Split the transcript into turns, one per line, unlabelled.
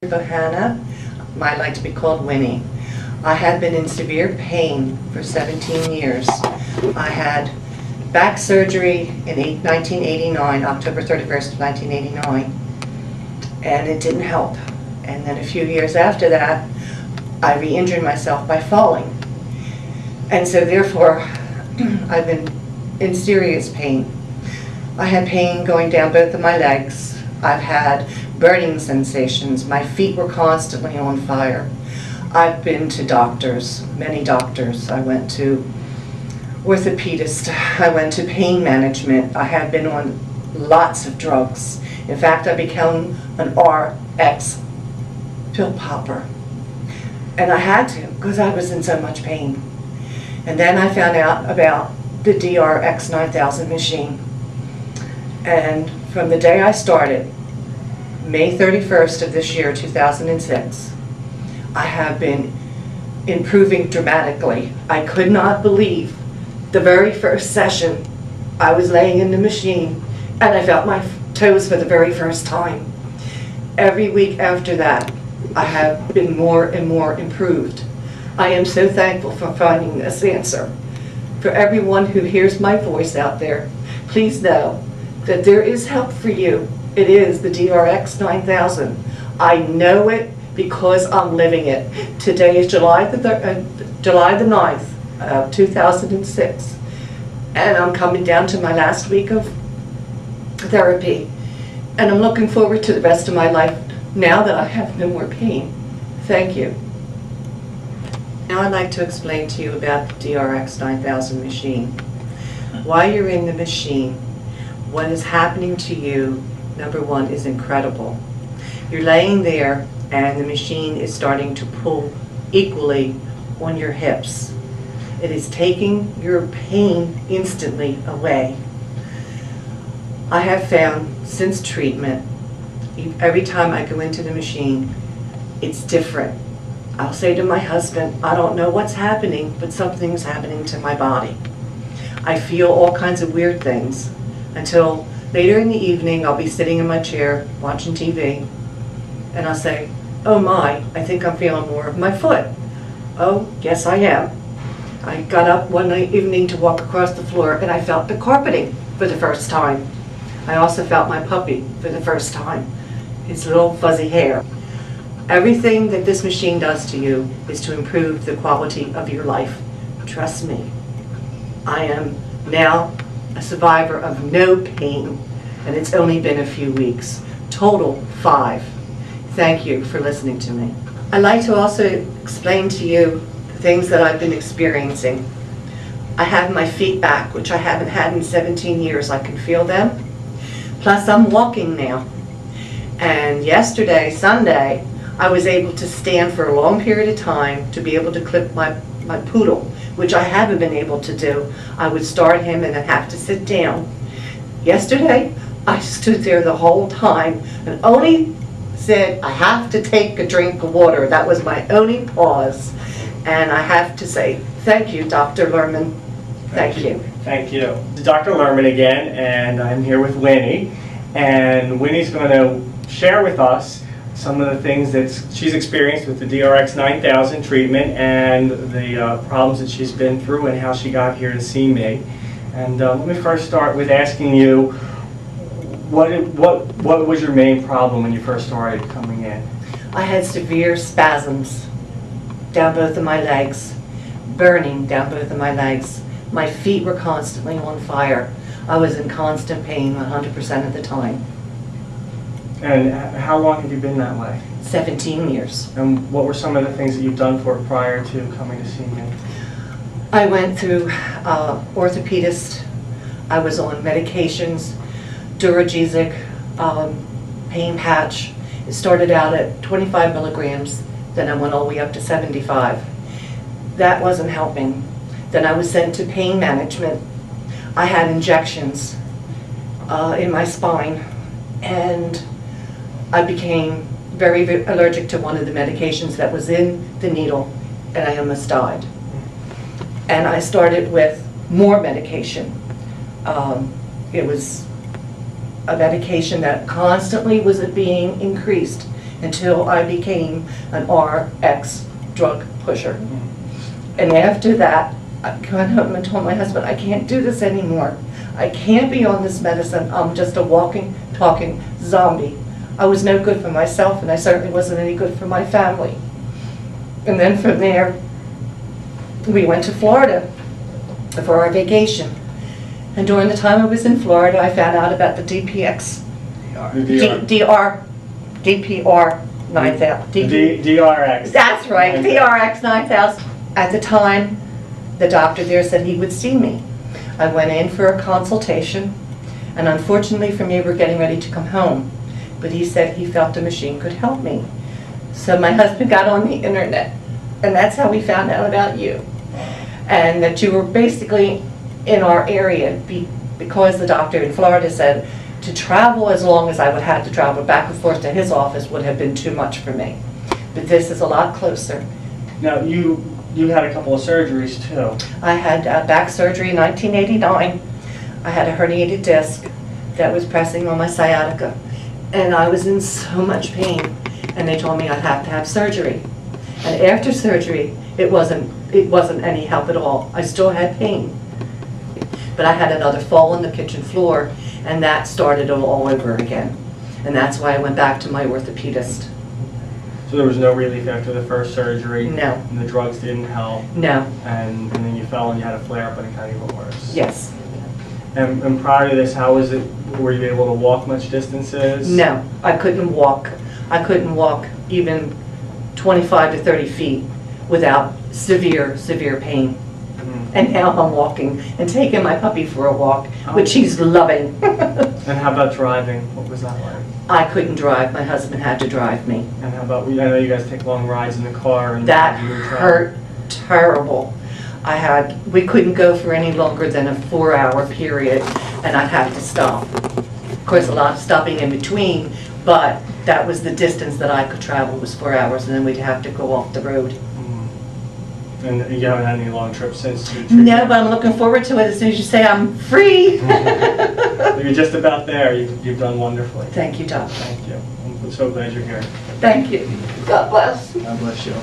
Hannah, might like to be called Winnie. I had been in severe pain for 17 years. I had back surgery in 1989, October 31st, 1989, and it didn't help. And then a few years after that, I re-injured myself by falling. And so therefore, I've been in serious pain. I had pain going down both of my legs. I've had burning sensations. My feet were constantly on fire. I've been to doctors, many doctors. I went to orthopedist. I went to pain management. I have been on lots of drugs. In fact, I became an RX pill popper. And I had to because I was in so much pain. And then I found out about the DRX 9000 machine. And from the day I started, May 31st of this year, 2006, I have been improving dramatically. I could not believe the very first session I was laying in the machine and I felt my toes for the very first time. Every week after that, I have been more and more improved. I am so thankful for finding this answer. For everyone who hears my voice out there, please know that there is help for you. It is the DRX 9000. I know it because I'm living it. Today is July the 9th, 2006, and I'm coming down to my last week of therapy, and I'm looking forward to the rest of my life now that I have no more pain. Thank you. Now I'd like to explain to you about the DRX 9000 machine. While you're in the machine, what is happening to you, number one, is incredible. You're laying there and the machine is starting to pull equally on your hips. It is taking your pain instantly away. I have found since treatment, every time I go into the machine, it's different. I'll say to my husband, I don't know what's happening, but something's happening to my body. I feel all kinds of weird things until later in the evening I'll be sitting in my chair watching TV and I'll say, oh my, I think I'm feeling more of my foot. Oh, yes I am. I got up one evening to walk across the floor and I felt the carpeting for the first time. I also felt my puppy for the first time, his little fuzzy hair. Everything that this machine does to you is to improve the quality of your life. Trust me. I am now a survivor of no pain, and it's only been a few weeks. Total 5. Thank you for listening to me. I'd like to also explain to you the things that I've been experiencing. I have my feet back, which I haven't had in 17 years. I can feel them. Plus I'm walking now. And yesterday, Sunday, I was able to stand for a long period of time to be able to clip my poodle, which I haven't been able to do. I would start him and then have to sit down. Yesterday, I stood there the whole time and only said, I have to take a drink of water. That was my only pause. And I have to say, thank you, Dr. Lerman. Thank you.
Thank you. Dr. Lerman again, and I'm here with Winnie. And Winnie's going to share with us some of the things that she's experienced with the DRX 9000 treatment and the problems that she's been through and how she got here to see me. And let me first start with asking you, what was your main problem when you first started coming in?
I had severe spasms down both of my legs, burning down both of my legs. My feet were constantly on fire. I was in constant pain 100% of the time.
And how long have you been that way?
17 years.
And what were some of the things that you've done for it prior to coming to see me?
I went through orthopedist. I was on medications, Duragesic, pain patch. It started out at 25 milligrams, then I went all the way up to 75. That wasn't helping. Then I was sent to pain management. I had injections in my spine, and I became very, very allergic to one of the medications that was in the needle, and I almost died. And I started with more medication. It was a medication that constantly was being increased until I became an RX drug pusher. And after that, I went home and told my husband, I can't do this anymore. I can't be on this medicine. I'm just a walking, talking zombie. I was no good for myself, and I certainly wasn't any good for my family. And then from there, we went to Florida for our vacation. And during the time I was in Florida, I found out about the DPR 9000.
DRX.
That's right, DRX 9000. At the time, the doctor there said he would see me. I went in for a consultation, and unfortunately for me, we're getting ready to come home. But he said he felt the machine could help me. So my husband got on the internet, and that's how we found out about you. And that you were basically in our area because the doctor in Florida said to travel as long as I would have to travel back and forth to his office would have been too much for me. But this is a lot closer.
Now, you had a couple of surgeries too.
I had back surgery in 1989. I had a herniated disc that was pressing on my sciatica. And I was in so much pain. And they told me I'd have to have surgery. And after surgery, it wasn't any help at all. I still had pain. But I had another fall on the kitchen floor, and that started all over again. And that's why I went back to my orthopedist.
So there was no relief after the first surgery?
No.
And the drugs didn't help?
No.
And then you fell and you had a flare-up and it got even worse?
Yes.
And prior to this, how was it? Were you able to walk much distances?
No, I couldn't walk. I couldn't walk even 25 to 30 feet without severe, severe pain. And now I'm walking and taking my puppy for a walk, which he's loving.
And how about driving? What was that like?
I couldn't drive. My husband had to drive me.
And how about, I know you guys take long rides in the car. And
That
you would travel.
hurt terrible. We couldn't go for any longer than a 4-hour period, and I'd have to stop. Of course, a lot of stopping in between, but that was the distance that I could travel was 4 hours, and then we'd have to go off the road.
And you haven't had any long trips since?
No, but I'm looking forward to it as soon as you say I'm free.
You're just about there. You've done wonderfully.
Thank you, Doc.
Thank you. I'm so glad you're here.
Thank you. God bless.
God bless you.